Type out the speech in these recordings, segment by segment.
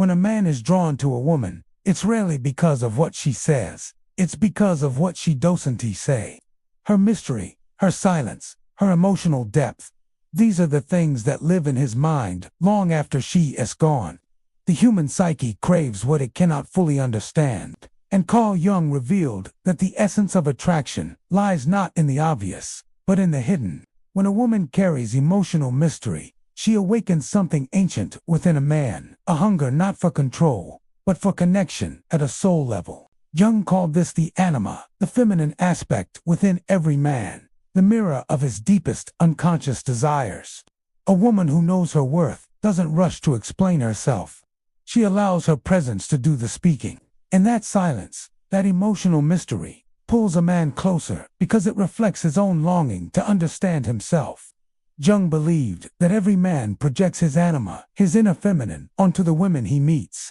When a man is drawn to a woman, it's rarely because of what she says. It's because of what she doesn't say. Her mystery, her silence, her emotional depth. These are the things that live in his mind long after she is gone. The human psyche craves what it cannot fully understand. And Carl Jung revealed that the essence of attraction lies not in the obvious, but in the hidden. When a woman carries emotional mystery, she awakens something ancient within a man, a hunger not for control, but for connection at a soul level. Jung called this the anima, the feminine aspect within every man, the mirror of his deepest unconscious desires. A woman who knows her worth doesn't rush to explain herself. She allows her presence to do the speaking. And that silence, that emotional mystery, pulls a man closer because it reflects his own longing to understand himself. Jung believed that every man projects his anima, his inner feminine, onto the women he meets.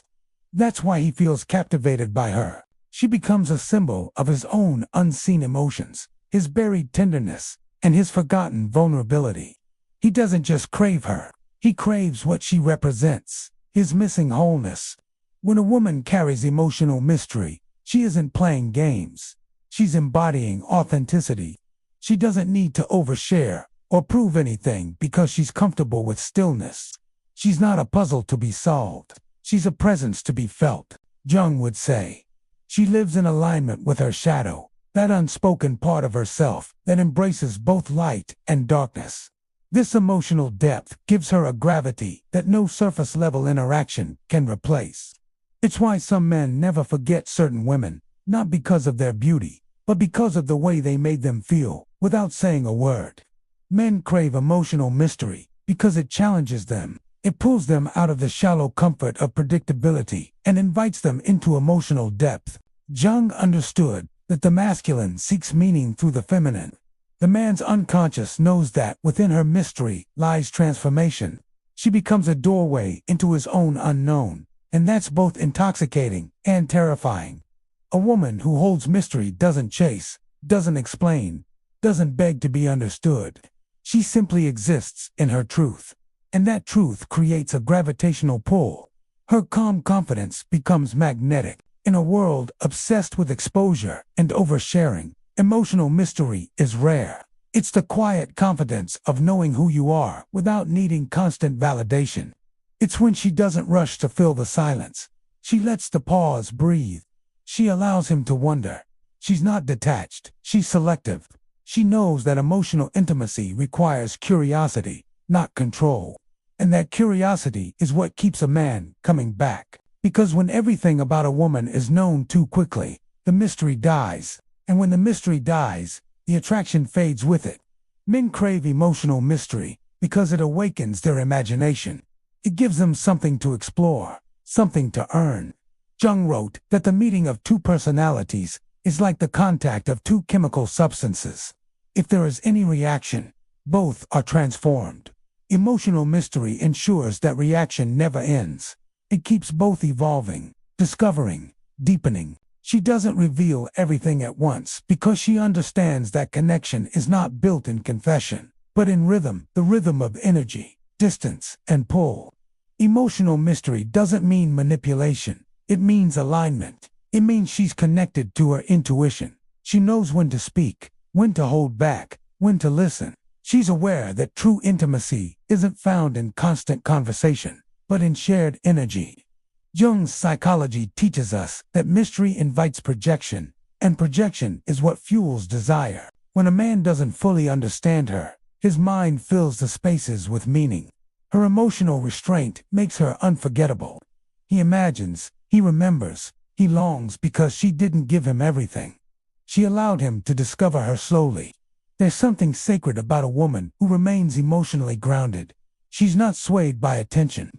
That's why he feels captivated by her. She becomes a symbol of his own unseen emotions, his buried tenderness, and his forgotten vulnerability. He doesn't just crave her, he craves what she represents, his missing wholeness. When a woman carries emotional mystery, she isn't playing games. She's embodying authenticity. She doesn't need to overshare or prove anything because she's comfortable with stillness. She's not a puzzle to be solved. She's a presence to be felt, Jung would say. She lives in alignment with her shadow, that unspoken part of herself that embraces both light and darkness. This emotional depth gives her a gravity that no surface-level interaction can replace. It's why some men never forget certain women, not because of their beauty, but because of the way they made them feel, without saying a word. Men crave emotional mystery because it challenges them. It pulls them out of the shallow comfort of predictability and invites them into emotional depth. Jung understood that the masculine seeks meaning through the feminine. The man's unconscious knows that within her mystery lies transformation. She becomes a doorway into his own unknown. And that's both intoxicating and terrifying. A woman who holds mystery doesn't chase, doesn't explain, doesn't beg to be understood. She simply exists in her truth. And that truth creates a gravitational pull. Her calm confidence becomes magnetic. In a world obsessed with exposure and oversharing, emotional mystery is rare. It's the quiet confidence of knowing who you are without needing constant validation. It's when she doesn't rush to fill the silence. She lets the pause breathe. She allows him to wonder. She's not detached. She's selective. She knows that emotional intimacy requires curiosity, not control. And that curiosity is what keeps a man coming back. Because when everything about a woman is known too quickly, the mystery dies. And when the mystery dies, the attraction fades with it. Men crave emotional mystery because it awakens their imagination. It gives them something to explore, something to earn. Jung wrote that the meeting of two personalities is like the contact of two chemical substances. If there is any reaction, both are transformed. Emotional mystery ensures that reaction never ends. It keeps both evolving, discovering, deepening. She doesn't reveal everything at once because she understands that connection is not built in confession, but in rhythm, the rhythm of energy, distance, and pull. Emotional mystery doesn't mean manipulation. It means alignment. It means she's connected to her intuition. She knows when to speak, when to hold back, when to listen. She's aware that true intimacy isn't found in constant conversation, but in shared energy. Jung's psychology teaches us that mystery invites projection, and projection is what fuels desire. When a man doesn't fully understand her, his mind fills the spaces with meaning. Her emotional restraint makes her unforgettable. He imagines, he remembers, he longs because she didn't give him everything. She allowed him to discover her slowly. There's something sacred about a woman who remains emotionally grounded. She's not swayed by attention.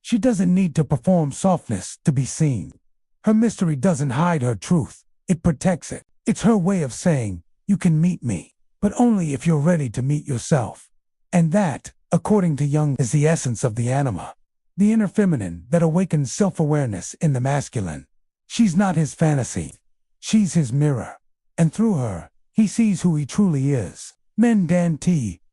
She doesn't need to perform softness to be seen. Her mystery doesn't hide her truth. It protects it. It's her way of saying, you can meet me, but only if you're ready to meet yourself. And that, according to Jung, is the essence of the anima, the inner feminine that awakens self-awareness in the masculine. She's not his fantasy. She's his mirror. And through her, he sees who he truly is. Men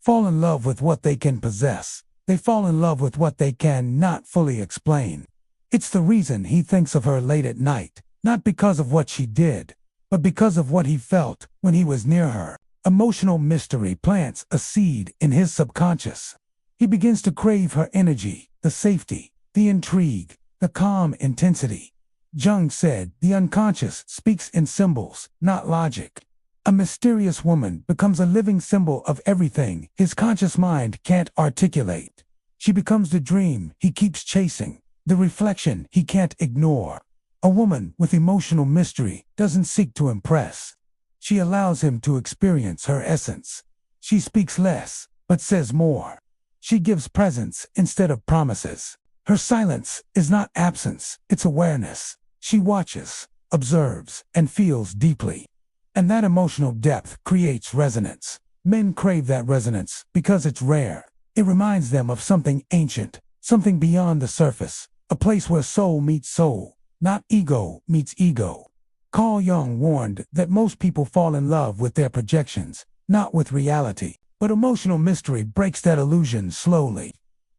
fall in love with what they can possess. They fall in love with what they can not fully explain. It's the reason he thinks of her late at night, not because of what she did, but because of what he felt when he was near her. Emotional mystery plants a seed in his subconscious. He begins to crave her energy, the safety, the intrigue, the calm intensity. Jung said the unconscious speaks in symbols, not logic. A mysterious woman becomes a living symbol of everything his conscious mind can't articulate. She becomes the dream he keeps chasing, the reflection he can't ignore. A woman with emotional mystery doesn't seek to impress. She allows him to experience her essence. She speaks less, but says more. She gives presence instead of promises. Her silence is not absence, it's awareness. She watches, observes, and feels deeply. And that emotional depth creates resonance. Men crave that resonance because it's rare. It reminds them of something ancient, something beyond the surface, a place where soul meets soul, not ego meets ego. Carl Jung warned that most people fall in love with their projections, not with reality. But emotional mystery breaks that illusion slowly.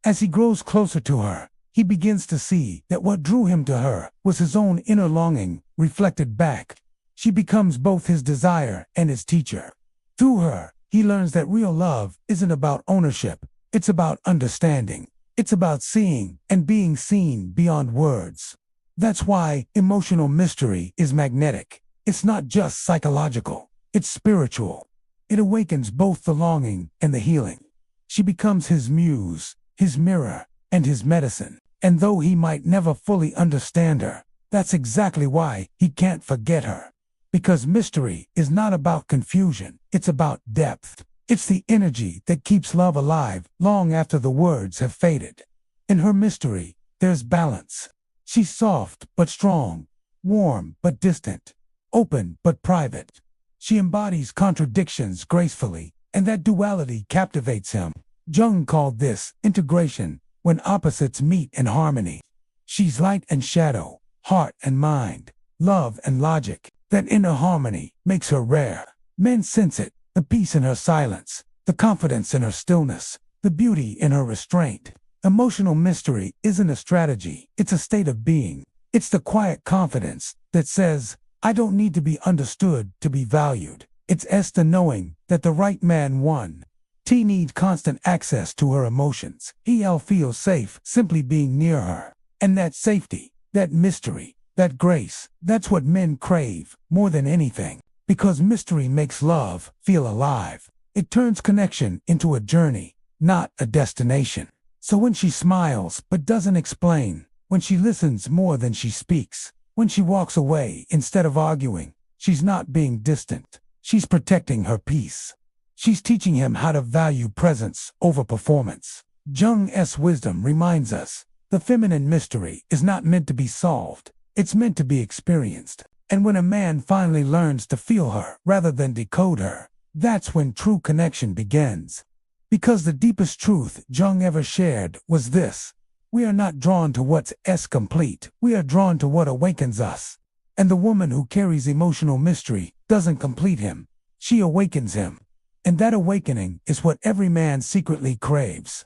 As he grows closer to her, he begins to see that what drew him to her was his own inner longing, reflected back. She becomes both his desire and his teacher. Through her, he learns that real love isn't about ownership, it's about understanding. It's about seeing and being seen beyond words. That's why emotional mystery is magnetic. It's not just psychological, it's spiritual. It awakens both the longing and the healing. She becomes his muse, his mirror, and his medicine. And though he might never fully understand her, that's exactly why he can't forget her. Because mystery is not about confusion, it's about depth. It's the energy that keeps love alive long after the words have faded. In her mystery, there's balance. She's soft but strong, warm but distant, open but private. She embodies contradictions gracefully, and that duality captivates him. Jung called this integration, when opposites meet in harmony. She's light and shadow, heart and mind, love and logic. That inner harmony makes her rare. Men sense it, the peace in her silence, the confidence in her stillness, the beauty in her restraint. Emotional mystery isn't a strategy, it's a state of being. It's the quiet confidence that says, I don't need to be understood to be valued. It's the knowing that the right man won. T needs constant access to her emotions. He feels safe simply being near her. And that safety, that mystery, that grace, that's what men crave more than anything. Because mystery makes love feel alive. It turns connection into a journey, not a destination. So when she smiles but doesn't explain, when she listens more than she speaks, when she walks away instead of arguing, she's not being distant. She's protecting her peace. She's teaching him how to value presence over performance. Jung's wisdom reminds us, the feminine mystery is not meant to be solved. It's meant to be experienced. And when a man finally learns to feel her rather than decode her, that's when true connection begins. Because the deepest truth Jung ever shared was this: we are not drawn to what's complete, we are drawn to what awakens us. And the woman who carries emotional mystery doesn't complete him, she awakens him. And that awakening is what every man secretly craves.